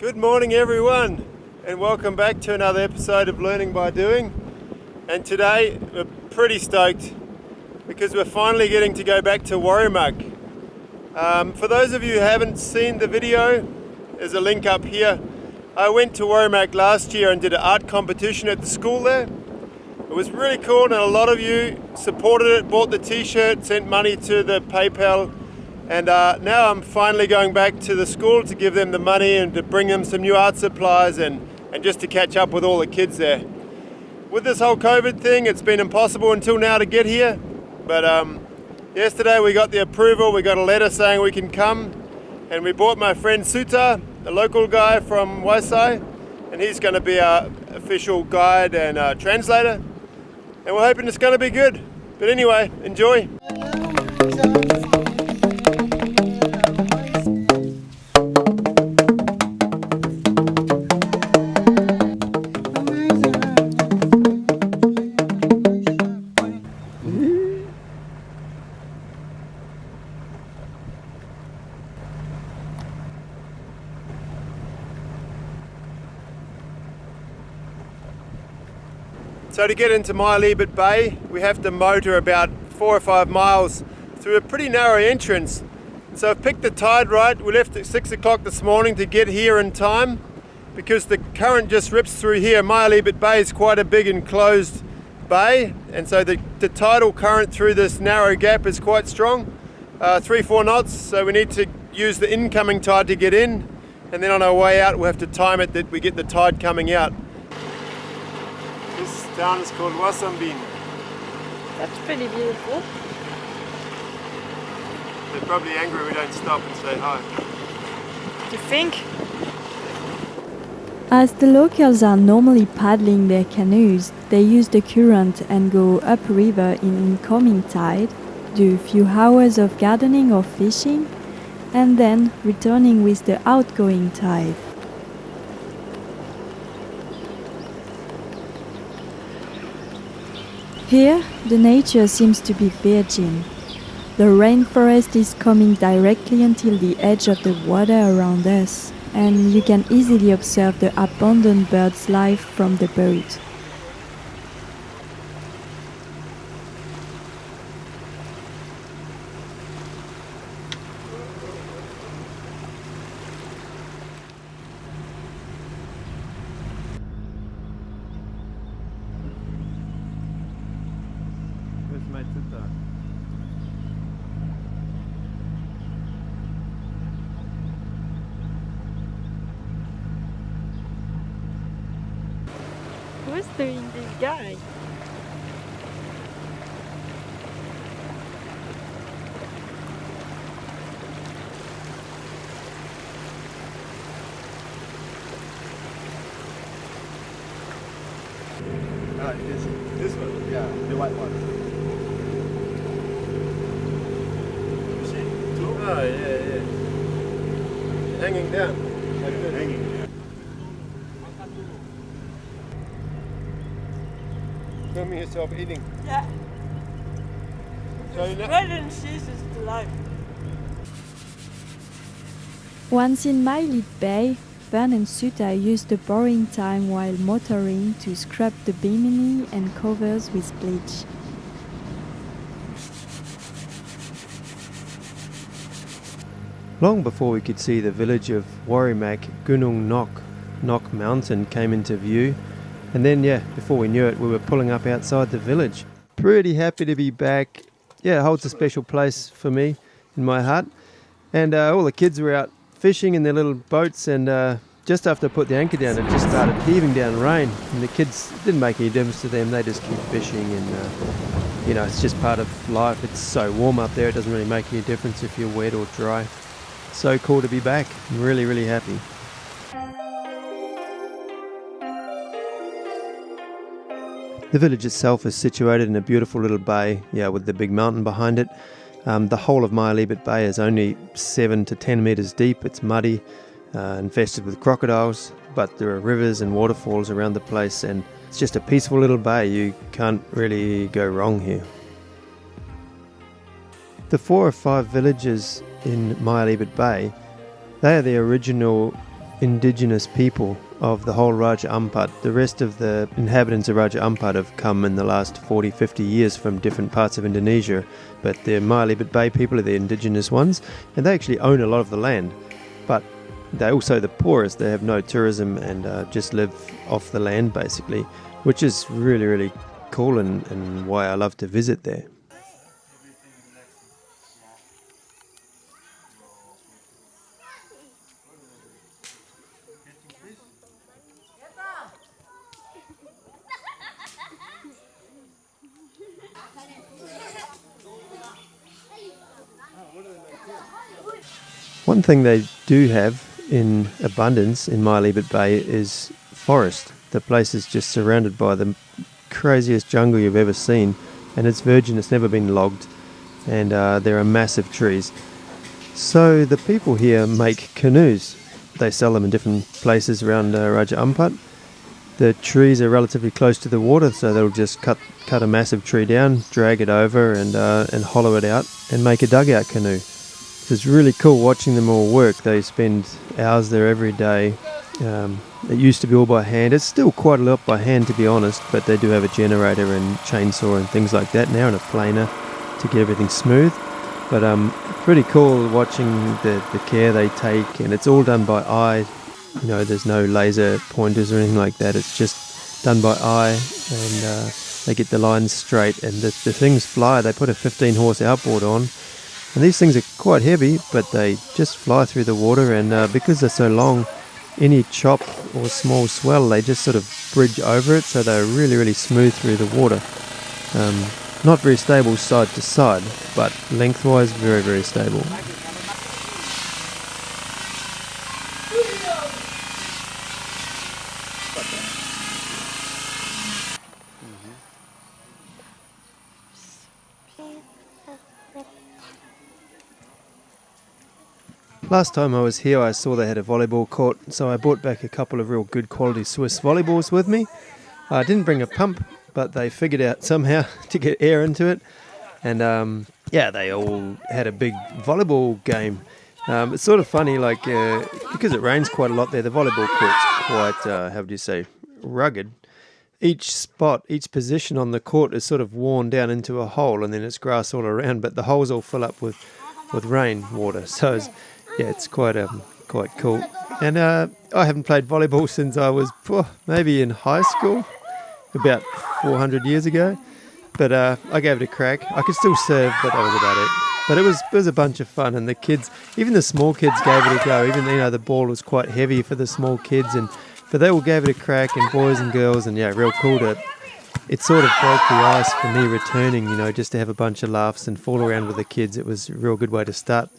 Good morning everyone, and welcome back to another episode of Learning by Doing. And today we're pretty stoked because we're finally getting to go back to Warimak. For those of you who haven't seen the video, there's a link up here. I went to Warimak last year and did an art competition at the school there. It was really cool, and a lot of you supported it, bought the t-shirt, sent money to the PayPal. And now I'm finally going back to the school to give them the money and to bring them some new art supplies and just to catch up with all the kids there. With this whole COVID thing, it's been impossible until now to get here. But yesterday we got the approval, we got a letter saying we can come. And we brought my friend Suta, a local guy from Wasan, and he's going to be our official guide and translator. And we're hoping it's going to be good. But anyway, enjoy. So to get into Mayalibit Bay, we have to motor about 4 or 5 miles through a pretty narrow entrance. So I've picked the tide right. We left at 6 o'clock this morning to get here in time because the current just rips through here. Mayalibit Bay is quite a big enclosed bay, and so the tidal current through this narrow gap is quite strong, 3-4 knots. So we need to use the incoming tide to get in, and then on our way out we'll have to time it that we get the tide coming out. This town is called Wasan. That's pretty beautiful. They're probably angry we don't stop and say hi. You think? As the locals are normally paddling their canoes, they use the current and go upriver in incoming tide, do a few hours of gardening or fishing, and then returning with the outgoing tide. Here, the nature seems to be virgin. The rainforest is coming directly until the edge of the water around us, and you can easily observe the abundant bird's life from the boat. Who's doing this guy? This one? Yeah, the white one. You see? Oh, yeah. Hanging down. Like this. Hanging. Filming yourself eating. Yeah. So Bread and cheese is the life. Once in Miley Bit Bay, Fern and Suta used the borrowing time while motoring to scrub the bimini and covers with bleach. Long before we could see the village of Warimak, Gunung Nok Mountain came into view. And then, before we knew it, we were pulling up outside the village. Pretty happy to be back. Yeah, it holds a special place for me in my heart. And all the kids were out fishing in their little boats, and just after I put the anchor down, it just started heaving down rain. And the kids, it didn't make any difference to them. They just keep fishing, and it's just part of life. It's so warm up there, it doesn't really make any difference if you're wet or dry. So cool to be back. I'm really, really happy. The village itself is situated in a beautiful little bay, with the big mountain behind it. The whole of Mayalibit Bay is only 7 to 10 metres deep. It's muddy, infested with crocodiles, but there are rivers and waterfalls around the place, and it's just a peaceful little bay. You can't really go wrong here. The 4 or 5 villages in Mayalibit Bay, they are the original indigenous people of the whole Raja Ampat. The rest of the inhabitants of Raja Ampat have come in the last 40-50 years from different parts of Indonesia, but the Miley Bit Bay people are the indigenous ones, and they actually own a lot of the land, but they're also the poorest. They have no tourism and just live off the land basically, which is really, really cool and why I love to visit there. One thing they do have in abundance in Mayalibit Bay is forest. The place is just surrounded by the craziest jungle you've ever seen, and it's virgin, it's never been logged, and there are massive trees. So the people here make canoes. They sell them in different places around Raja Ampat. The trees are relatively close to the water, so they'll just cut a massive tree down, drag it over and hollow it out and make a dugout canoe. It's really cool watching them all work. They spend hours there every day. It used to be all by hand. It's still quite a lot by hand, to be honest, but they do have a generator and chainsaw and things like that now, and a planer to get everything smooth. But pretty cool watching the care they take, and it's all done by eye. You know, there's no laser pointers or anything like that. It's just done by eye, and they get the lines straight, and the things fly. They put a 15-horse outboard on. And these things are quite heavy, but they just fly through the water, and because they're so long, any chop or small swell, they just sort of bridge over it, so they're really, really smooth through the water. Not very stable side to side, but lengthwise very, very stable. Last time I was here I saw they had a volleyball court, so I brought back a couple of real good quality Swiss volleyballs with me. I didn't bring a pump, but they figured out somehow to get air into it, and yeah, they all had a big volleyball game. It's sort of funny, like because it rains quite a lot there, the volleyball court's quite, how would you say, rugged. Each spot, each position on the court is sort of worn down into a hole, and then it's grass all around, but the holes all fill up with rain water, so it's quite cool. And I haven't played volleyball since I was maybe in high school, about 400 years ago. But I gave it a crack. I could still serve, but that was about it. But it was a bunch of fun, and the kids, even the small kids, gave it a go. Even the ball was quite heavy for the small kids, but they all gave it a crack, and boys and girls, and real cool to. It sort of broke the ice for me returning, just to have a bunch of laughs and fool around with the kids. It was a real good way to start.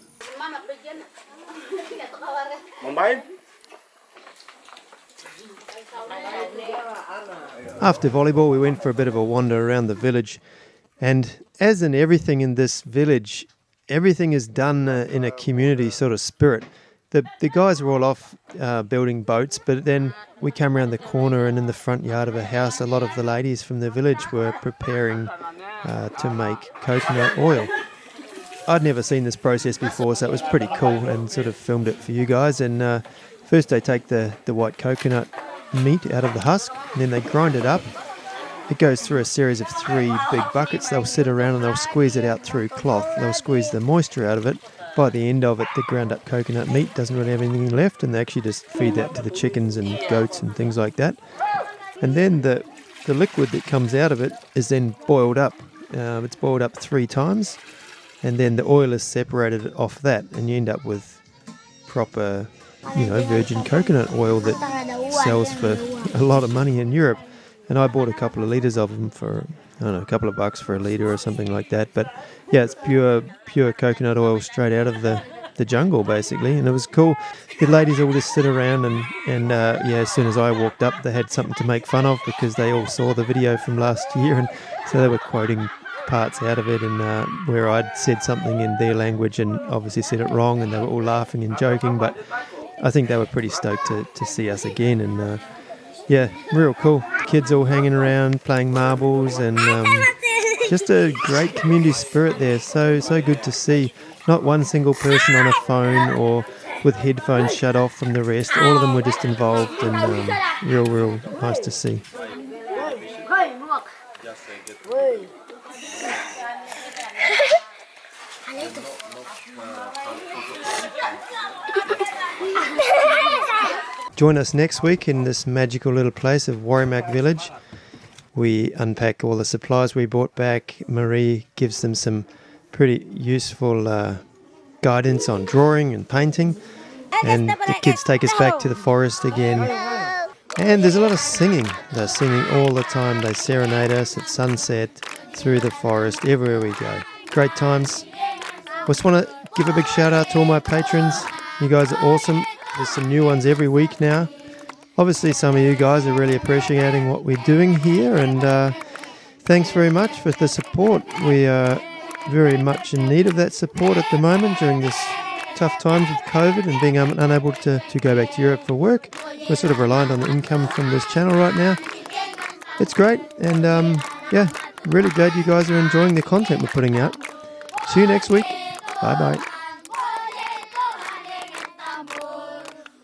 After volleyball, we went for a bit of a wander around the village, and as in everything in this village, everything is done in a community sort of spirit. The guys were all off building boats, but then we came around the corner, and in the front yard of a house, a lot of the ladies from the village were preparing to make coconut oil. I'd never seen this process before, so it was pretty cool, and sort of filmed it for you guys. And first they take the white coconut meat out of the husk, and then they grind it up. It goes through a series of 3 big buckets. They'll sit around and they'll squeeze it out through cloth. They'll squeeze the moisture out of it. By the end of it, the ground up coconut meat doesn't really have anything left, and they actually just feed that to the chickens and goats and things like that. And then the liquid that comes out of it is then boiled up. It's boiled up 3 times, and then the oil is separated off that, and you end up with proper, virgin coconut oil that sells for a lot of money in Europe. And I bought a couple of litres of them for, a couple of bucks for a litre or something like that. But yeah, it's pure coconut oil straight out of the jungle, basically. And it was cool. The ladies all just sit around, and as soon as I walked up, they had something to make fun of because they all saw the video from last year, and so they were quoting parts out of it, and where I'd said something in their language and obviously said it wrong, and they were all laughing and joking. But I think they were pretty stoked to see us again, and real cool. The kids all hanging around, playing marbles, and just a great community spirit there. So good to see. Not one single person on a phone or with headphones shut off from the rest. All of them were just involved, and real nice to see. Join us next week in this magical little place of Warimak Village. We unpack all the supplies we brought back. Marie gives them some pretty useful guidance on drawing and painting. And the kids take us back to the forest again. And there's a lot of singing. They're singing all the time. They serenade us at sunset, through the forest, everywhere we go. Great times. I just want to give a big shout out to all my patrons. You guys are awesome. There's some new ones every week now. Obviously some of you guys are really appreciating what we're doing here, and thanks very much for the support. We are very much in need of that support at the moment during this tough times with COVID and being unable to go back to Europe for work. We're sort of reliant on the income from this channel right now. It's great, and yeah, really glad you guys are enjoying the content we're putting out. See you next week. Bye bye.